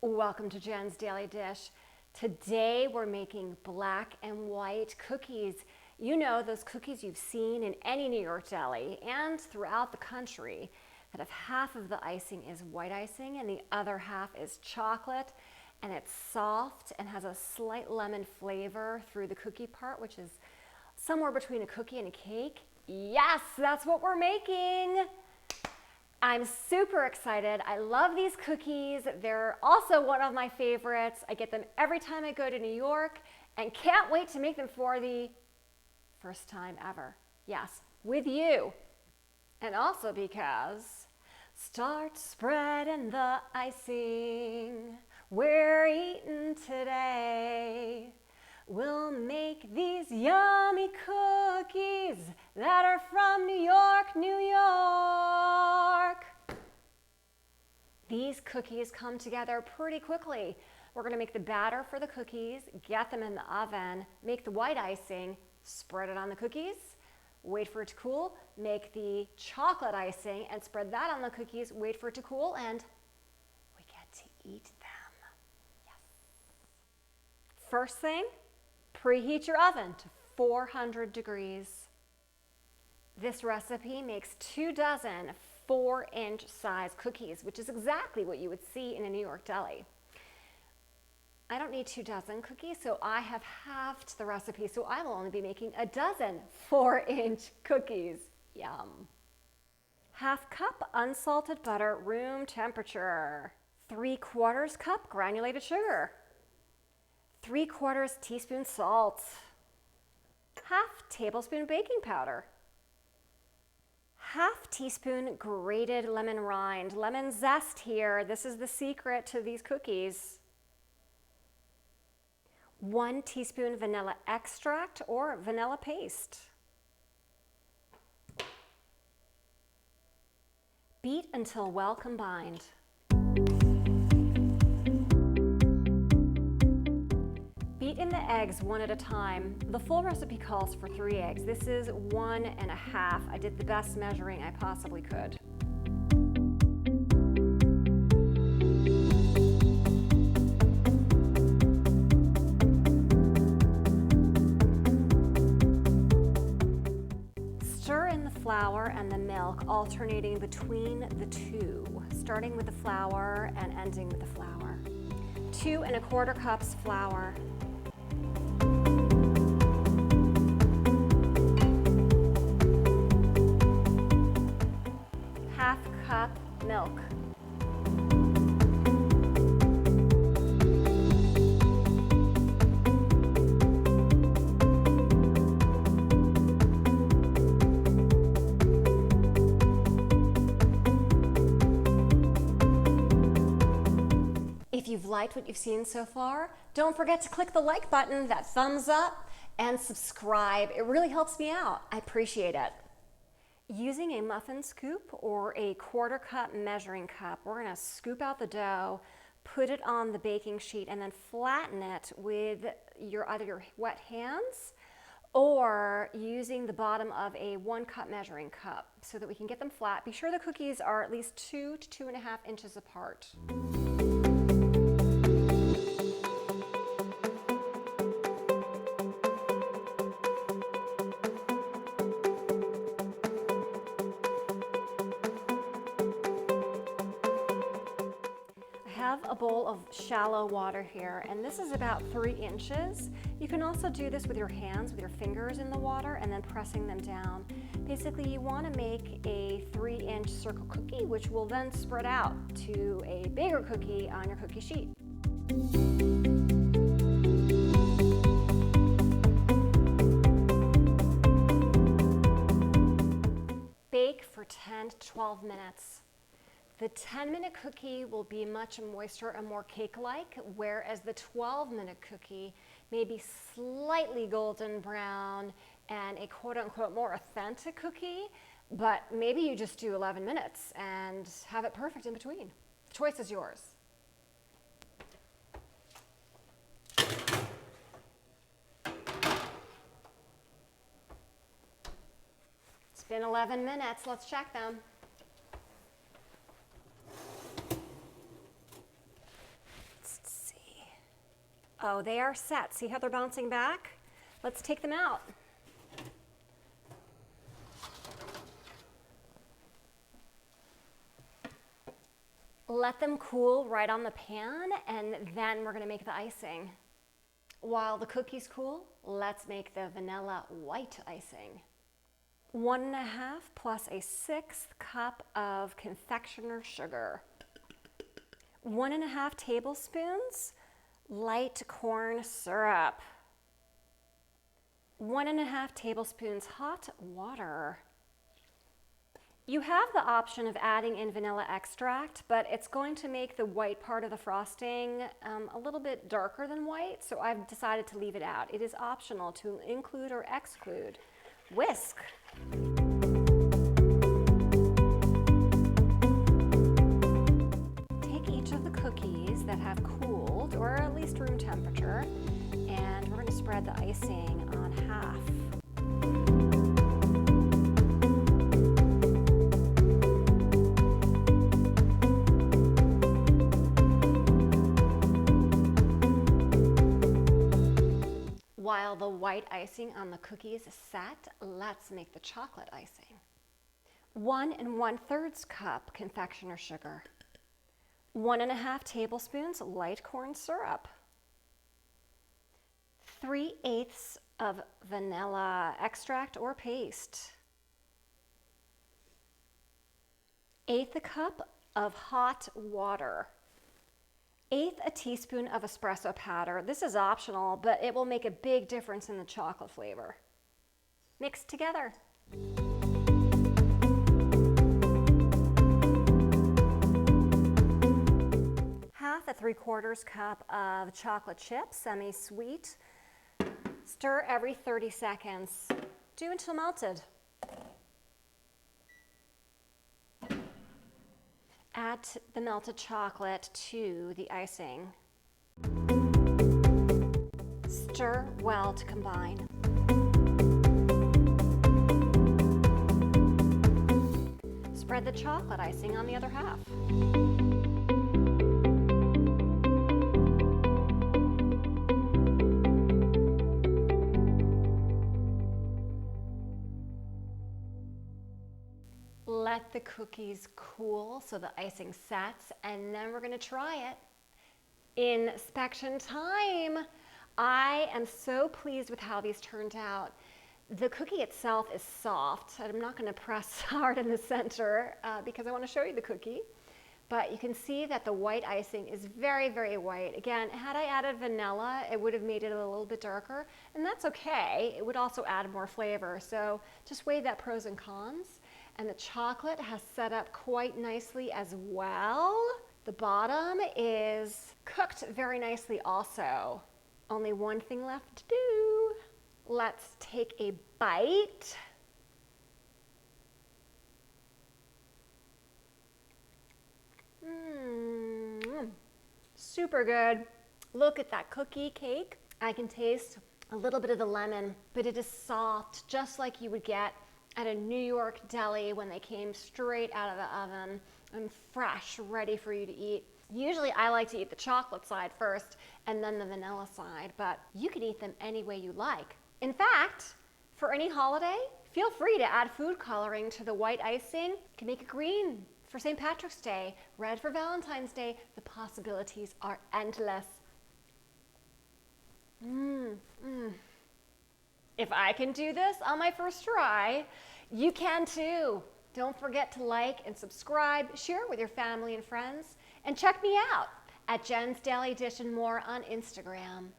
Welcome to Jen's Daily Dish. Today we're making black and white cookies. You know, those cookies you've seen in any New York deli and throughout the country that if half of the icing is white icing and the other half is chocolate, and it's soft and has a slight lemon flavor through the cookie part, which is somewhere between a cookie and a cake. Yes, that's what we're making. I'm super excited. I love these cookies. They're also one of my favorites. I get them every time I go to New York and can't wait to make them for the first time ever. Yes, with you. And also because start spreading the icing. We're eating today. We'll make these yummy cookies that are from New York, New York. These cookies come together pretty quickly. We're going to make the batter for the cookies, get them in the oven, make the white icing, spread it on the cookies, wait for it to cool, make the chocolate icing and spread that on the cookies, wait for it to cool, and we get to eat them. Yes. First thing, preheat your oven to 400 degrees. This recipe makes 2 dozen 4-inch size cookies, which is exactly what you would see in a New York deli. I don't need 2 dozen cookies, so I have halved the recipe, so I will only be making a dozen 4-inch cookies. Yum. 1/2 cup unsalted butter, room temperature. 3/4 cup granulated sugar. 3/4 teaspoon salt. 1/2 tablespoon baking powder. 1/2 teaspoon grated lemon rind. Lemon zest here. This is the secret to these cookies. 1 teaspoon vanilla extract or vanilla paste. Beat until well combined. Beat in the eggs 1 at a time. The full recipe calls for 3 eggs. This is 1 1/2. I did the best measuring I possibly could. Stir in the flour and the milk, alternating between the two, starting with the flour and ending with the flour. 2 1/4 cups flour. 1/2 cup milk. If you've liked what you've seen so far, don't forget to click the like button, that thumbs up, and subscribe. It really helps me out. I appreciate it. Using a muffin scoop or a 1/4 cup measuring cup, we're going to scoop out the dough, put it on the baking sheet, and then flatten it with either your wet hands or using the bottom of a 1 cup measuring cup so that we can get them flat. Be sure the cookies are at least 2 to 2.5 inches apart. A bowl of shallow water here, and this is about 3 inches. You can also do this with your hands, with your fingers in the water and then pressing them down. Basically, you want to make a 3-inch circle cookie, which will then spread out to a bigger cookie on your cookie sheet. Bake for 10 to 12 minutes. The 10-minute cookie will be much moister and more cake-like, whereas the 12-minute cookie may be slightly golden brown and a quote-unquote more authentic cookie, but maybe you just do 11 minutes and have it perfect in between. The choice is yours. It's been 11 minutes. Let's check them. Oh, they are set. See how they're bouncing back? Let's take them out. Let them cool right on the pan, and then we're gonna make the icing. While the cookies cool, let's make the vanilla white icing. 1.5 plus a 1/6 cup of confectioner sugar. 1.5 tablespoons light corn syrup. 1.5 tablespoons hot water. You have the option of adding in vanilla extract, but it's going to make the white part of the frosting a little bit darker than white, so I've decided to leave it out. It is optional to include or exclude. Whisk. Take each of the cookies that have cooled, or at least room temperature, and we're going to spread the icing on half. While the white icing on the cookies is set, let's make the chocolate icing. 1 1/3 cup confectioner sugar. 1.5 tablespoons light corn syrup. 3/8 of vanilla extract or paste. 1/8 a cup of hot water. 1/8 a teaspoon of espresso powder. This is optional, but it will make a big difference in the chocolate flavor. Mix together. Half a 3/4 cup of chocolate chips, semi-sweet. Stir every 30 seconds. Do until melted. Add the melted chocolate to the icing. Stir well to combine. Spread the chocolate icing on the other half. Let the cookies cool so the icing sets, and then we're going to try it. Inspection time. I am so pleased with how these turned out. The cookie itself is soft. I'm not going to press hard in the center because I want to show you the cookie. But you can see that the white icing is very, very white. Again, had I added vanilla, it would have made it a little bit darker, and that's okay. It would also add more flavor. So just weigh that pros and cons. And the chocolate has set up quite nicely as well. The bottom is cooked very nicely also. Only one thing left to do. Let's take a bite. Super good. Look at that cookie cake. I can taste a little bit of the lemon, but it is soft, just like you would get at a New York deli when they came straight out of the oven and fresh, ready for you to eat. Usually I like to eat the chocolate side first and then the vanilla side, but you can eat them any way you like. In fact, for any holiday, feel free to add food coloring to the white icing. You can make it green for St. Patrick's Day, red for Valentine's Day. The possibilities are endless. If I can do this on my first try, you can too. Don't forget to like and subscribe, share it with your family and friends, and check me out at Jen's Daily Dish and more on Instagram.